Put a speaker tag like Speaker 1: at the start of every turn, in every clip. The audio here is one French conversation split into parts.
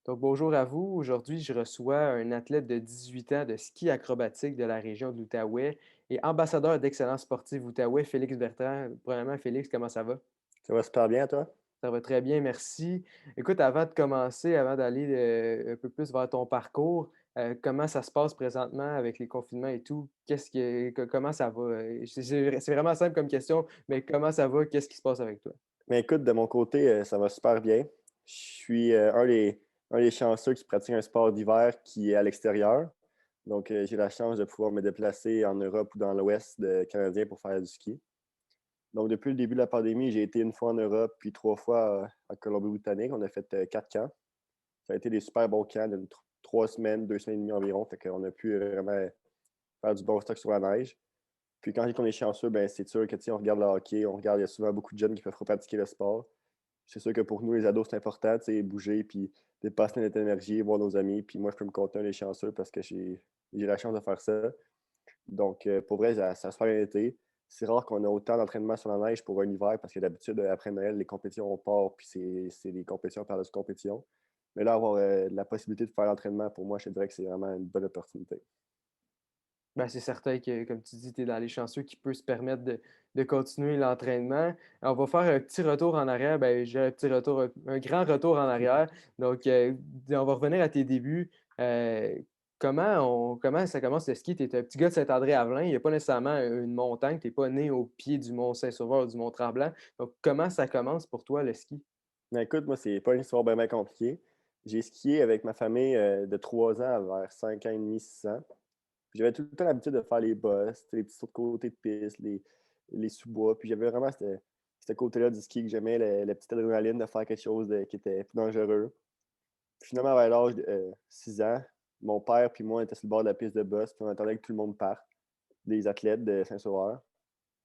Speaker 1: Donc, bonjour à vous. Aujourd'hui, je reçois un athlète de 18 ans de ski acrobatique de la région de l'Outaouais et ambassadeur d'excellence sportive Outaouais, Félix Bertrand. Premièrement, Félix, comment ça va?
Speaker 2: Ça va super bien, toi?
Speaker 1: Ça va très bien, merci. Écoute, avant de commencer, avant d'aller un peu plus vers ton parcours, comment ça se passe présentement avec les confinements et tout? Comment ça va? C'est vraiment simple comme question, mais comment ça va? Qu'est-ce qui se passe avec toi?
Speaker 2: Mais écoute, de mon côté, ça va super bien. Je suis, un des chanceux qui pratique un sport d'hiver qui est à l'extérieur. Donc, j'ai la chance de pouvoir me déplacer en Europe ou dans l'Ouest canadien pour faire du ski. Donc, depuis le début de la pandémie, j'ai été une fois en Europe, puis 3 fois, en Colombie-Britannique. On a fait, 4 camps. Ça a été des super bons camps de 3 semaines, 2 semaines et demie environ. Fait qu'on a pu, vraiment faire du bon stock sur la neige. Puis quand on est chanceux, ben, c'est sûr que, tu sais, on regarde le hockey, on regarde, il y a souvent beaucoup de jeunes qui peuvent pratiquer le sport. C'est sûr que pour nous, les ados, c'est important, tu sais, bouger, puis dépasser notre énergie, voir nos amis. Puis moi, je peux me compter un des chanceux parce que j'ai la chance de faire ça. Donc, pour vrai, ça a super bien été. C'est rare qu'on a autant d'entraînement sur la neige pour un hiver parce que d'habitude, après Noël, les compétitions, on part, puis c'est des compétitions par-dessus compétitions. Mais là, avoir la possibilité de faire l'entraînement, pour moi, je te dirais que c'est vraiment une bonne opportunité.
Speaker 1: Ben, c'est certain que, comme tu dis, tu es dans les chanceux qui peut se permettre de continuer l'entraînement. On va faire un petit retour en arrière. Ben, j'ai un petit retour, un grand retour en arrière. Donc, on va revenir à tes débuts. Euh, comment ça commence le ski? Tu es un petit gars de Saint-André-Avelin. Il n'y a pas nécessairement une montagne. Tu n'es pas né au pied du Mont Saint-Sauveur ou du Mont Tremblant. Donc, comment ça commence pour toi, le ski?
Speaker 2: Ben, écoute, moi, c'est pas une histoire bien compliquée. J'ai skié avec ma famille, de 3 ans à vers 5 ans et demi, 6 ans. Puis j'avais tout le temps l'habitude de faire les bosses, tu sais, les petits sauts de côté de piste, les sous-bois. Puis j'avais vraiment ce côté-là du ski que j'aimais, la petite adrénaline de faire quelque chose qui était plus dangereux. Puis finalement, vers l'âge de 6 ans, mon père puis moi, on était sur le bord de la piste de boss, puis on attendait que tout le monde parte, des athlètes de Saint-Sauveur.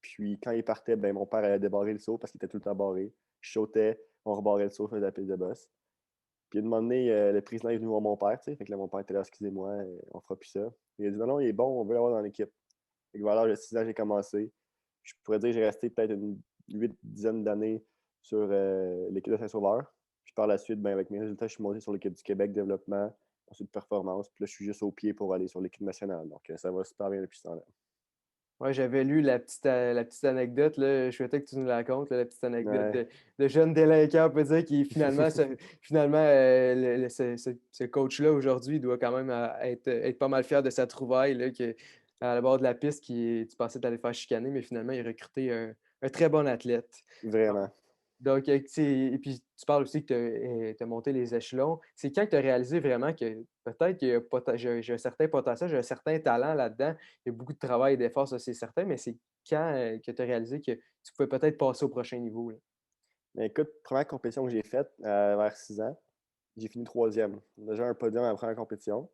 Speaker 2: Puis quand ils partaient, ben, mon père allait débarrer le saut parce qu'il était tout le temps barré. Je sautais, on rebarrait le saut, je faisais la piste de boss. Puis à un moment donné, le président est venu voir mon père, tu sais. Fait que là, mon père était là, excusez-moi, on fera plus ça. Il a dit non, non, il est bon, on veut l'avoir dans l'équipe. Fait que vers l'âge de 6 ans, j'ai commencé. Je pourrais dire que j'ai resté peut-être une 8 dizaines d'années sur l'équipe de Saint-Sauveur. Puis par la suite, ben, avec mes résultats, je suis monté sur l'équipe du Québec développement, ensuite performance. Puis là, je suis juste au pied pour aller sur l'équipe nationale. Donc, ça va super bien depuis ce temps-là.
Speaker 1: Ouais, j'avais lu la petite anecdote, là, je souhaitais que tu nous la racontes, là, la petite anecdote
Speaker 2: Ouais.
Speaker 1: de jeune délinquant, on peut dire, qui finalement, ce coach-là, aujourd'hui, doit quand même être pas mal fier de sa trouvaille, là, à la bord de la piste, tu pensais t'aller faire chicaner, mais finalement, il a recruté un très bon athlète.
Speaker 2: Vraiment.
Speaker 1: Donc, et puis tu parles aussi que tu as monté les échelons. C'est quand que tu as réalisé vraiment que peut-être que j'ai un certain potentiel, j'ai un certain talent là-dedans. Il y a beaucoup de travail et d'efforts, ça, c'est certain, mais c'est quand, que tu as réalisé que tu pouvais peut-être passer au prochain niveau, là?
Speaker 2: Mais écoute, première compétition que j'ai faite vers 6 ans, j'ai fini troisième. Déjà un podium à la première compétition.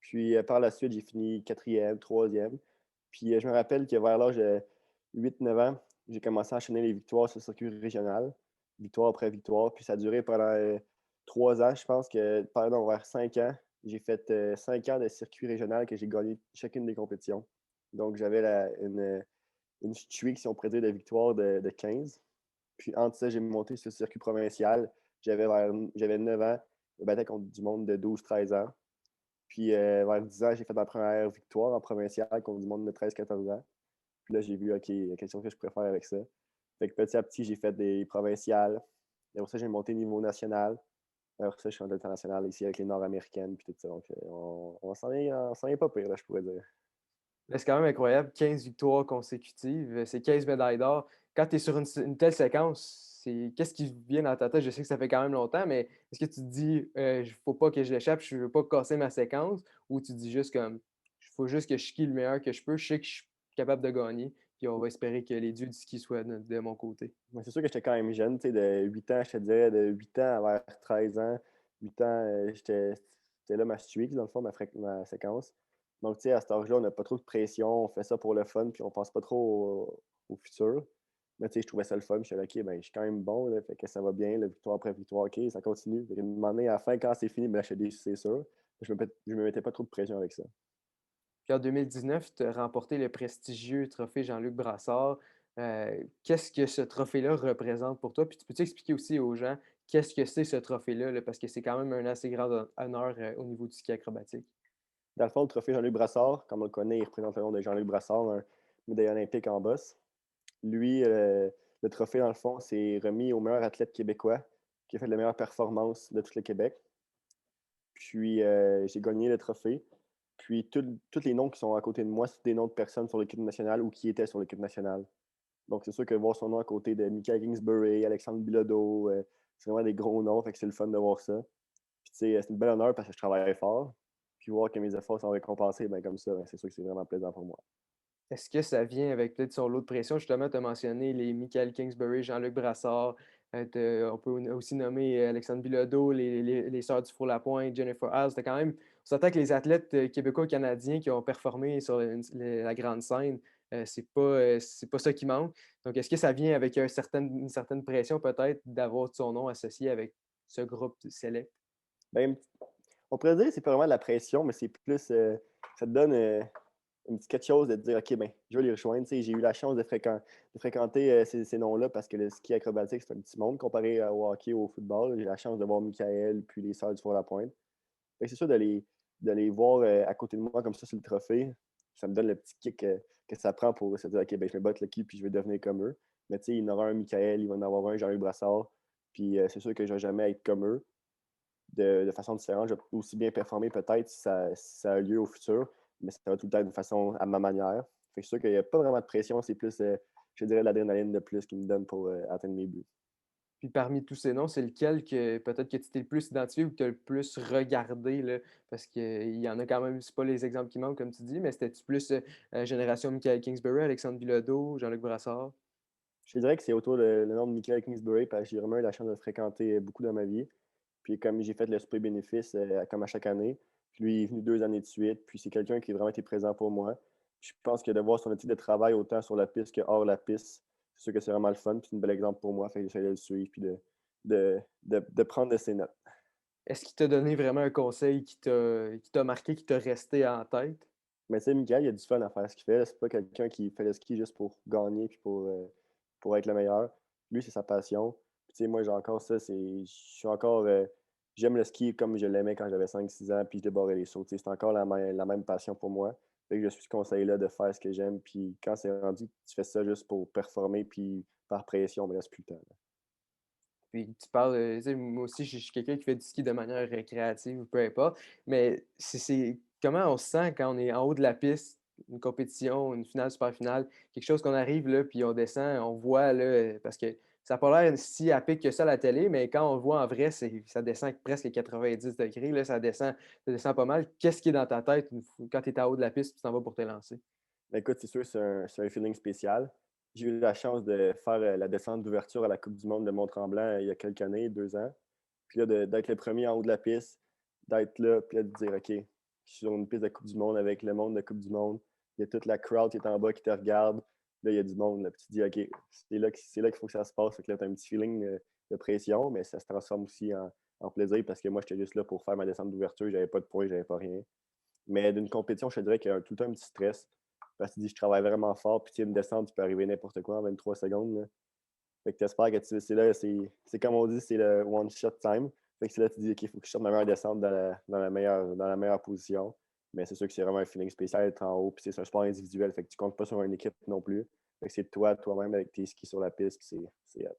Speaker 2: Puis par la suite, j'ai fini quatrième, troisième. Puis je me rappelle que vers l'âge de 8-9 ans, j'ai commencé à enchaîner les victoires sur le circuit régional, victoire après victoire. Puis ça a duré pendant 3 ans. Je pense que pendant vers 5 ans, j'ai fait 5 ans de circuit régional que j'ai gagné chacune des compétitions. Donc j'avais une streak, si on pourrait dire, de victoire de 15. Puis entre ça, j'ai monté sur le circuit provincial. J'avais 9 ans. Je me battais contre du monde de 12-13 ans. Puis vers 10 ans, j'ai fait ma première victoire en provincial contre du monde de 13-14 ans. Puis là, j'ai vu, OK, il y a quelque chose que je préfère avec ça. Fait que petit à petit, j'ai fait des provinciales. Et après ça, j'ai monté niveau national. Après ça, je suis en international ici avec les Nord-Américaines puis tout ça. Donc, on s'en est pas pire, là, je pourrais dire.
Speaker 1: Là, c'est quand même incroyable, 15 victoires consécutives, c'est 15 médailles d'or. Quand tu es sur une telle séquence, qu'est-ce qui vient dans ta tête? Je sais que ça fait quand même longtemps, mais est-ce que tu te dis, il faut pas que je l'échappe, je veux pas casser ma séquence, ou tu te dis juste comme, il faut juste que je skie le meilleur que je peux, je sais que je suis capable de gagner, puis on va espérer que les dieux du ski soient de mon côté.
Speaker 2: Mais c'est sûr que j'étais quand même jeune, tu sais, de 8 ans, je te dirais, de 8 ans à vers 13 ans. 8 ans, c'était là ma streak, dans le fond, ma séquence. Donc, tu sais, à cet âge-là, on n'a pas trop de pression, on fait ça pour le fun, puis on pense pas trop au futur. Mais tu sais, je trouvais ça le fun, je suis OK, ben, je suis quand même bon, là, fait que ça va bien, là, victoire après victoire, OK, ça continue. Fait qu'à un moment donné, à la fin, quand c'est fini, ben, là, je suis déçu, c'est sûr. Je me mettais pas trop de pression avec ça.
Speaker 1: Puis en 2019, tu as remporté le prestigieux trophée Jean-Luc Brassard. Qu'est-ce que ce trophée-là représente pour toi? Puis tu peux-tu expliquer aussi aux gens qu'est-ce que c'est ce trophée-là, là? Parce que c'est quand même un assez grand honneur au niveau du ski acrobatique.
Speaker 2: Dans le fond, le trophée Jean-Luc Brassard, comme on le connaît, il représente le nom de Jean-Luc Brassard, un médaillé olympique en bosse. Lui, le trophée, dans le fond, c'est remis au meilleur athlète québécois qui a fait la meilleure performance de tout le Québec. Puis, j'ai gagné le trophée. Puis, tous les noms qui sont à côté de moi, c'est des noms de personnes sur l'équipe nationale ou qui étaient sur l'équipe nationale. Donc, c'est sûr que voir son nom à côté de Michael Kingsbury, Alexandre Bilodeau, c'est vraiment des gros noms, fait que c'est le fun de voir ça. Puis, tu sais, c'est une belle honneur parce que je travaillais fort. Puis, voir que mes efforts sont récompensés, ben, comme ça, ben, c'est sûr que c'est vraiment plaisant pour moi.
Speaker 1: Est-ce que ça vient avec peut-être son lot de pression? Justement, tu as mentionné les Michael Kingsbury, Jean-Luc Brassard, on peut aussi nommer Alexandre Bilodeau, les Sœurs du Four-Lapointe, Jennifer Hales. Quand même, on s'entend que les athlètes québécois et canadiens qui ont performé sur la grande scène, c'est pas ça qui manque. Donc, est-ce que ça vient avec une certaine pression peut-être d'avoir son nom associé avec ce groupe select?
Speaker 2: Ben, on pourrait dire que c'est pas vraiment de la pression, mais c'est plus, ça te donne un petit quelque chose de te dire, OK, ben, je vais les rejoindre. Tu sais, j'ai eu la chance de fréquenter ces noms-là parce que le ski acrobatique, c'est un petit monde comparé au hockey ou au football. J'ai la chance de voir Michael puis les Sœurs du Four-la-Pointe. Fait que c'est sûr de les voir à côté de moi comme ça sur le trophée, ça me donne le petit kick que ça prend pour se dire, OK, ben, je vais battre le qui puis je vais devenir comme eux. Mais tu sais, il y en aura un Michael, il va en avoir un Jean-Luc Brassard. Puis c'est sûr que je ne vais jamais être comme eux de façon différente. Je vais aussi bien performer peut-être si ça a lieu au futur, mais ça va tout le temps de façon à ma manière. Fait que c'est sûr qu'il n'y a pas vraiment de pression, c'est plus, je dirais, l'adrénaline de plus qui me donne pour atteindre mes buts.
Speaker 1: Puis parmi tous ces noms, c'est lequel que peut-être que tu t'es le plus identifié ou que tu as le plus regardé, là? Parce qu'il y en a quand même, c'est pas les exemples qui manquent, comme tu dis, mais c'était-tu plus génération Michael Kingsbury, Alexandre Bilodeau, Jean-Luc Brassard?
Speaker 2: Je te dirais que c'est autour de le nom de Michael Kingsbury, parce que j'ai vraiment eu la chance de le fréquenter beaucoup dans ma vie. Puis comme j'ai fait le super bénéfice, comme à chaque année, puis lui il est venu 2 années de suite, puis c'est quelqu'un qui a vraiment été présent pour moi. Je pense que de voir son éthique de travail autant sur la piste que hors la piste, c'est sûr que c'est vraiment le fun, puis c'est un bel exemple pour moi. Fait que j'essaie de le suivre, puis de prendre de ses notes.
Speaker 1: Est-ce qu'il t'a donné vraiment un conseil qui t'a marqué, qui t'a resté en tête?
Speaker 2: Mais tu sais, Michael, il a du fun à faire ce qu'il fait. C'est pas quelqu'un qui fait le ski juste pour gagner puis pour être le meilleur. Lui, c'est sa passion. Puis tu sais, moi, j'ai encore ça, je suis encore j'aime le ski comme je l'aimais quand j'avais 5 6 ans, puis je débarrais les sauts. Tu sais, c'est encore la même passion pour moi. Fait que je suis ce conseil-là de faire ce que j'aime. Puis quand c'est rendu que tu fais ça juste pour performer, puis par pression, ben là, c'est plus le temps.
Speaker 1: Puis tu parles, tu sais, moi aussi, je suis quelqu'un qui fait du ski de manière récréative ou peu importe, mais c'est comment on se sent quand on est en haut de la piste, une compétition, une finale, super finale, quelque chose qu'on arrive là, puis on descend, on voit là, parce que ça a pas l'air si à pic que ça à la télé, mais quand on le voit en vrai, ça descend presque 90 degrés, là, ça descend pas mal. Qu'est-ce qui est dans ta tête quand tu es en haut de la piste et tu t'en vas pour te lancer?
Speaker 2: Ben, écoute, c'est sûr, c'est un feeling spécial. J'ai eu la chance de faire la descente d'ouverture à la Coupe du monde de Mont-Tremblant il y a quelques années, 2 ans. Puis là, d'être le premier en haut de la piste, d'être là, puis là, de dire, OK, je suis sur une piste de Coupe du monde avec le monde de Coupe du monde. Il y a toute la crowd qui est en bas qui te regarde. Là, il y a du monde. Là, puis tu te dis, OK, c'est là qu'il faut que ça se passe. Fait que là, tu as un petit feeling de pression, mais ça se transforme aussi en plaisir parce que moi, j'étais juste là pour faire ma descente d'ouverture. J'avais pas de points, j'avais pas rien. Mais d'une compétition, je te dirais qu'il y a tout le temps un petit stress. Parce que tu dis, je travaille vraiment fort, puis tu sais, une descente, il peut arriver n'importe quoi en 23 secondes. Là. Fait que tu espères que c'est là, c'est comme on dit, c'est le one shot time. Fait que c'est là que tu dis, OK, il faut que je sorte ma meilleure descente dans la meilleure position. Mais c'est sûr que c'est vraiment un feeling spécial d'être en haut. Puis c'est un sport individuel, fait que tu comptes pas sur une équipe non plus. Fait que c'est toi-même avec tes skis sur la piste, puis c'est hot.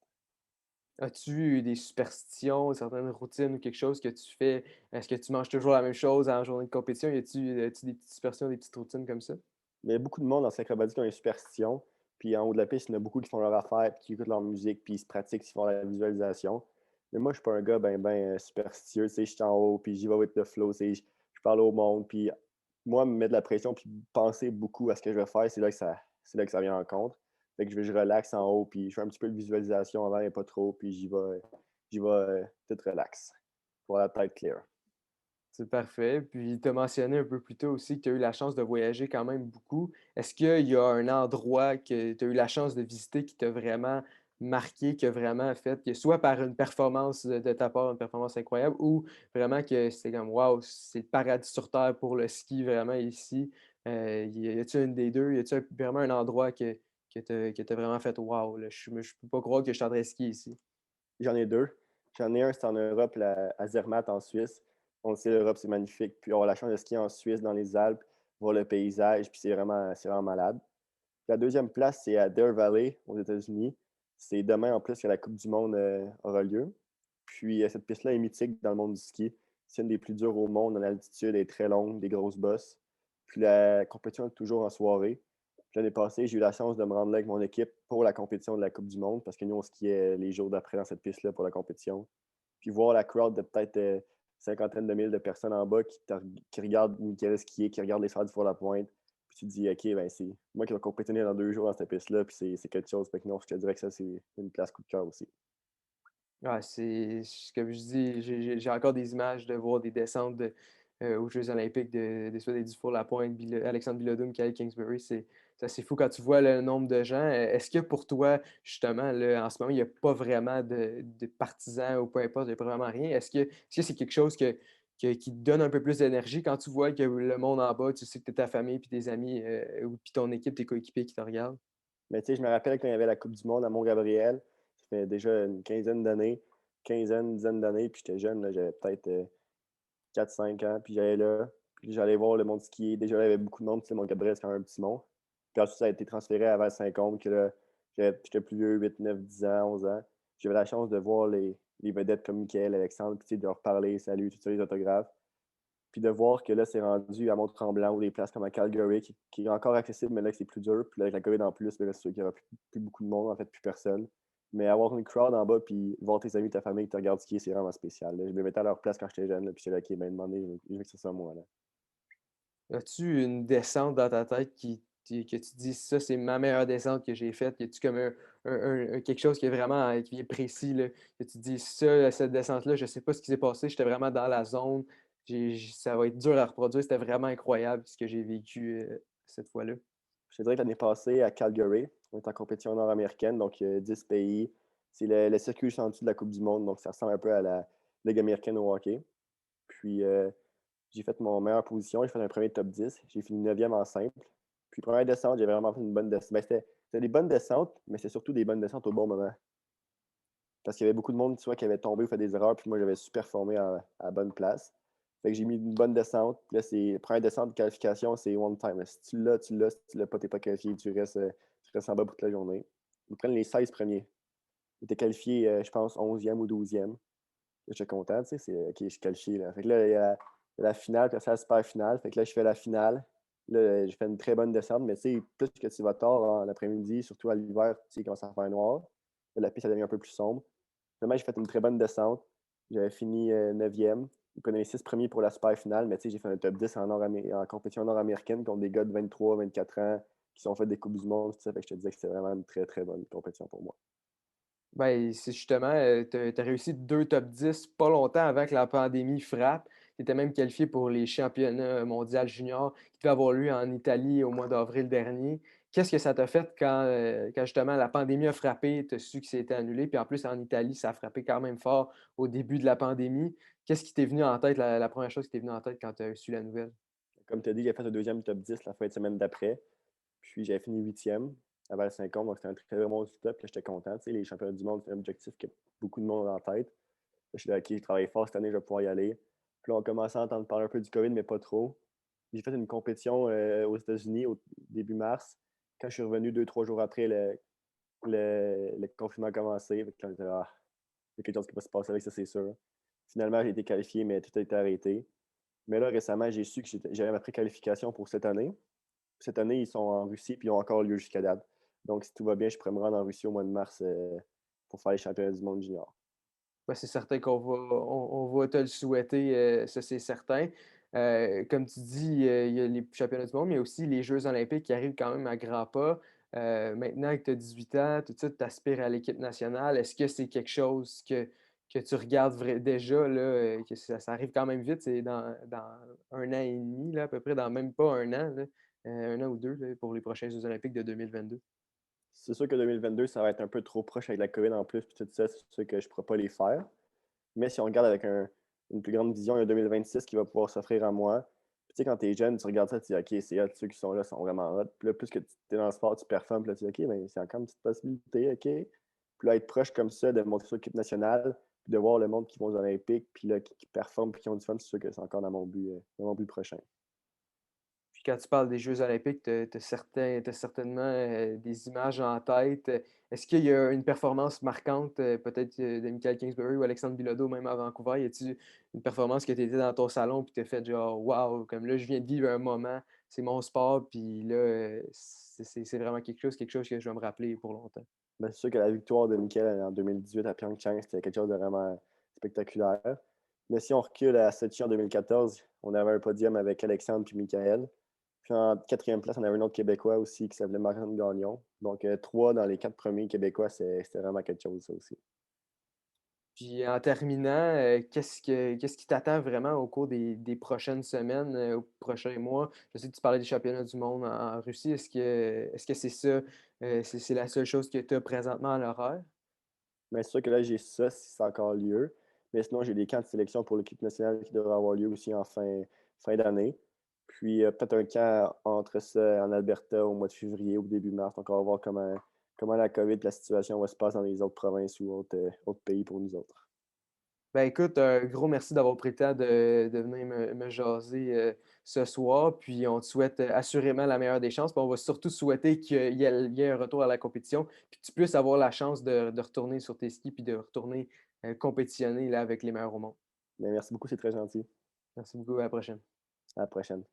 Speaker 1: As-tu des superstitions, certaines routines ou quelque chose que tu fais? Est-ce que tu manges toujours la même chose en journée de compétition? As-tu des petites superstitions, des petites routines comme ça?
Speaker 2: Mais il y a beaucoup de monde dans cette acrobatie qui ont une superstition. Puis en haut de la piste, il y en a beaucoup qui font leur affaire, puis qui écoutent leur musique, puis ils se pratiquent, ils font la visualisation. Mais moi, je suis pas un gars ben superstitieux. Tu sais, je suis en haut, puis j'y vais with the flow. Tu sais, je parle au monde. Puis moi, me mettre de la pression, puis penser beaucoup à ce que je vais faire, c'est là que ça vient en compte. Fait que je relaxe en haut, puis je fais un petit peu de visualisation avant, mais pas trop, puis j'y vais tout relax, pour la tête claire.
Speaker 1: C'est parfait. Puis tu as mentionné un peu plus tôt aussi que tu as eu la chance de voyager quand même beaucoup. Est-ce qu'il y a un endroit que tu as eu la chance de visiter qui t'a vraiment marqué, qui a vraiment fait que soit par une performance de ta part, une performance incroyable, ou vraiment que c'est comme waouh, c'est le paradis sur terre pour le ski vraiment ici. Y a-t-il une des deux? Y a-t-il vraiment un endroit que tu as vraiment fait waouh, là, je peux pas croire que je suis en train de skier ici?
Speaker 2: J'en ai deux. J'en ai un, c'est en Europe, à Zermatt, en Suisse. On le sait, l'Europe, c'est magnifique. Puis avoir la chance de skier en Suisse, dans les Alpes, voir le paysage, puis c'est vraiment malade. La deuxième place, c'est à Deer Valley, aux États-Unis. C'est demain, en plus, que la Coupe du monde aura lieu. Puis cette piste-là est mythique dans le monde du ski. C'est une des plus dures au monde en altitude, elle est très longue, des grosses bosses. Puis la compétition est toujours en soirée. L'année passée, j'ai eu la chance de me rendre là avec mon équipe pour la compétition de la Coupe du monde parce que nous, on skiait les jours d'après dans cette piste-là pour la compétition. Puis voir la crowd de peut-être cinquantaine de mille de personnes en bas qui regardent Michael skier, qui regardent les frères du Four-la-Pointe. Puis tu te dis, OK, ben c'est moi qui vais compétitionner dans 2 jours dans cette piste-là, puis c'est quelque chose. Fait que non, je te dirais que ça, c'est une place coup de cœur aussi.
Speaker 1: Ouais, comme je dis, j'ai encore des images de voir des descentes aux Jeux olympiques de soit des Dufour-Lapointe, Alexandre Bilodeau, Michael Kingsbury. C'est assez fou quand tu vois le nombre de gens. Est-ce que pour toi, justement, là, en ce moment, il n'y a pas vraiment de partisans ou peu importe, il n'y a pas vraiment rien? Est-ce que c'est quelque chose qui te donne un peu plus d'énergie quand tu vois que le monde en bas, tu sais que tu ta famille, puis tes amis, ou puis ton équipe, tes coéquipiers qui te regardent?
Speaker 2: Mais tu sais, je me rappelle quand il y avait la Coupe du monde à Mont-Gabriel, ça fait déjà une quinzaine d'années, quinzaine, dizaine d'années, puis j'étais jeune, là, j'avais peut-être 4-5 ans, puis j'allais là, puis j'allais voir le monde skier. Déjà, là, il y avait beaucoup de monde, tu sais, Mont-Gabriel, c'est quand même un petit monde. Puis ensuite, ça a été transféré à Val-Saint-Côme, que là, j'étais plus vieux, 8, 9, 10 ans, 11 ans. J'avais la chance de voir les vedettes comme Michael, Alexandre, puis tu sais, de leur parler, salut, tout ça, les autographes. Puis de voir que là, c'est rendu à Mont-Tremblant ou des places comme à Calgary, qui est encore accessible, mais là, c'est plus dur. Puis là, avec la COVID en plus, ben là, c'est sûr qu'il n'y aura plus beaucoup de monde, en fait, plus personne. Mais avoir une crowd en bas, puis voir tes amis, ta famille qui te regardent skier, c'est vraiment spécial, là. Je me mettais à leur place quand j'étais jeune, là, puis j'étais là, OK, ben, demandé, je veux que ce soit moi, là.
Speaker 1: As-tu une descente dans ta tête que tu dis: «Ça, c'est ma meilleure descente que j'ai faite»? Y a-tu comme quelque chose qui est vraiment, qui est précis, là, que tu te dis: «Ça, cette descente-là, je sais pas ce qui s'est passé, j'étais vraiment dans la zone, ça va être dur à reproduire, c'était vraiment incroyable ce que j'ai vécu, cette fois-là»?
Speaker 2: Je te dirais que l'année passée, à Calgary, on est en compétition nord-américaine, donc 10 pays. C'est le circuit juste en dessous de la Coupe du monde, donc ça ressemble un peu à la Ligue américaine au hockey. Puis j'ai fait mon meilleure position, j'ai fait un premier top 10, j'ai fini 9e en simple. Puis première descente, j'ai vraiment fait une bonne descente. Ben, c'était des bonnes descentes, mais c'est surtout des bonnes descentes au bon moment. Parce qu'il y avait beaucoup de monde, tu vois, qui avait tombé ou fait des erreurs, puis moi, j'avais su performer à la bonne place. Fait que j'ai mis une bonne descente. Puis là, c'est première descente de qualification, c'est one time. Là, si tu l'as, tu l'as. Si tu l'as pas, t'es pas qualifié. Tu restes en bas pour toute la journée. Ils prennent les 16 premiers. J'étais qualifié, je pense, 11e ou 12e. J'étais content, tu sais, c'est OK, je suis qualifié. Là. Fait que là, il y a la finale, puis ça, la super finale. Fait que là, je fais la finale. Là, j'ai fait une très bonne descente, mais tu sais, plus que tu vas tard en après-midi, surtout à l'hiver, tu sais, il commence à faire noir. Là, la piste, elle devient un peu plus sombre. Finalement, j'ai fait une très bonne descente. J'avais fini 9e. Ils prenaient les 6 premiers pour la super finale, mais tu sais, j'ai fait un top 10 en compétition nord-américaine contre des gars de 23, 24 ans qui sont fait des Coupes du Monde. Tout ça. Fait que je te disais que c'était vraiment une très, très bonne compétition pour moi.
Speaker 1: Ben, c'est justement, tu as réussi 2 top 10 pas longtemps avant que la pandémie frappe. Tu étais même qualifié pour les championnats mondiaux juniors qui devaient avoir lieu en Italie au mois d'avril dernier. Qu'est-ce que ça t'a fait quand justement la pandémie a frappé, tu as su que c'était annulé, puis en plus en Italie, ça a frappé quand même fort au début de la pandémie. Qu'est-ce qui t'est venu en tête, la première chose qui t'est venue en tête quand tu as su la nouvelle?
Speaker 2: Comme tu as dit, j'ai fait le deuxième top 10 la fin de semaine d'après. Puis j'avais fini 8e à Val-Saint-Côme, donc c'était un très bon résultat. Puis là, j'étais content. Tu sais, les championnats du monde, c'est un objectif que beaucoup de monde a en tête. Là, je suis là, OK, je travaille fort cette année, je vais pouvoir y aller. Puis là, on commençait à entendre parler un peu du COVID, mais pas trop. J'ai fait une compétition aux États-Unis au début mars. Quand je suis revenu 2, 3 jours après, le confinement a commencé. Fait que là, on était là, ah, il y a quelque chose qui va se passer avec ça, c'est sûr. Finalement, j'ai été qualifié, mais tout a été arrêté. Mais là, récemment, j'ai su que j'avais ma préqualification pour cette année. Cette année, ils sont en Russie, puis ils ont encore lieu jusqu'à date. Donc, si tout va bien, je pourrais me rendre en Russie au mois de mars pour faire les championnats du monde junior.
Speaker 1: Ben, c'est certain qu'on va te le souhaiter, ça c'est certain. Comme tu dis, il y a les championnats du monde, mais il y a aussi les Jeux olympiques qui arrivent quand même à grands pas. Maintenant que tu as 18 ans, tout ça, tu aspires à l'équipe nationale. Est-ce que c'est quelque chose que tu regardes déjà, là, que ça arrive quand même vite, c'est dans 1 an et demi, là, à peu près, dans même pas 1 an, là, 1 an ou 2 là, pour les prochains Jeux olympiques de 2022.
Speaker 2: C'est sûr que 2022, ça va être un peu trop proche avec la COVID en plus, puis tout ça, c'est sûr que je ne pourrais pas les faire. Mais si on regarde avec une plus grande vision, il y a 2026 qui va pouvoir s'offrir à moi. Puis, tu sais, quand tu es jeune, tu regardes ça, tu dis, OK, c'est hot, ceux qui sont là sont vraiment hot. Puis là, plus que tu es dans le sport, tu performes, puis là, tu dis, OK, ben, c'est encore une petite possibilité, OK. Puis là, être proche comme ça, de montrer sur l'équipe nationale, puis de voir le monde qui vont aux Olympiques, puis là, qui performent, puis qui ont du fun, c'est sûr que c'est encore dans mon but prochain.
Speaker 1: Puis quand tu parles des Jeux olympiques, tu as certainement, des images en tête. Est-ce qu'il y a une performance marquante, peut-être, de Michael Kingsbury ou Alexandre Bilodeau, même à Vancouver? Y a-t-il une performance que tu étais dans ton salon puis tu as fait genre: «Waouh, comme là, je viens de vivre un moment, c'est mon sport, puis là, c'est vraiment quelque chose que je vais me rappeler pour longtemps»?
Speaker 2: Ben, c'est sûr que la victoire de Michael en 2018 à Pyeongchang, c'était quelque chose de vraiment spectaculaire. Mais si on recule à Sochi en 2014, on avait un podium avec Alexandre puis Michael. Puis en quatrième place, on avait un autre Québécois aussi qui s'appelait Marc-Antoine Gagnon. Donc, 3 dans les 4 premiers Québécois, c'était vraiment quelque chose, ça aussi.
Speaker 1: Puis en terminant, qu'est-ce qui t'attend vraiment au cours des prochaines semaines, aux prochains mois? Je sais que tu parlais des championnats du monde en Russie. Est-ce que c'est ça, c'est la seule chose que tu as présentement à l'horaire?
Speaker 2: Mais c'est sûr que là, j'ai ça si ça a encore lieu. Mais sinon, j'ai des camps de sélection pour l'équipe nationale qui devraient avoir lieu aussi en fin d'année. Puis peut-être un camp entre ça en Alberta au mois de février ou début mars. Donc, on va voir comment la COVID, la situation va se passer dans les autres provinces ou autres pays pour nous autres.
Speaker 1: Ben, écoute, un gros merci d'avoir pris le temps de venir me jaser, ce soir. Puis on te souhaite, assurément la meilleure des chances. Puis on va surtout souhaiter qu'il y ait un retour à la compétition, puis que tu puisses avoir la chance de retourner sur tes skis, puis de retourner, compétitionner là avec les meilleurs au monde.
Speaker 2: Mais merci beaucoup, c'est très gentil.
Speaker 1: Merci beaucoup, à la prochaine.
Speaker 2: À la prochaine.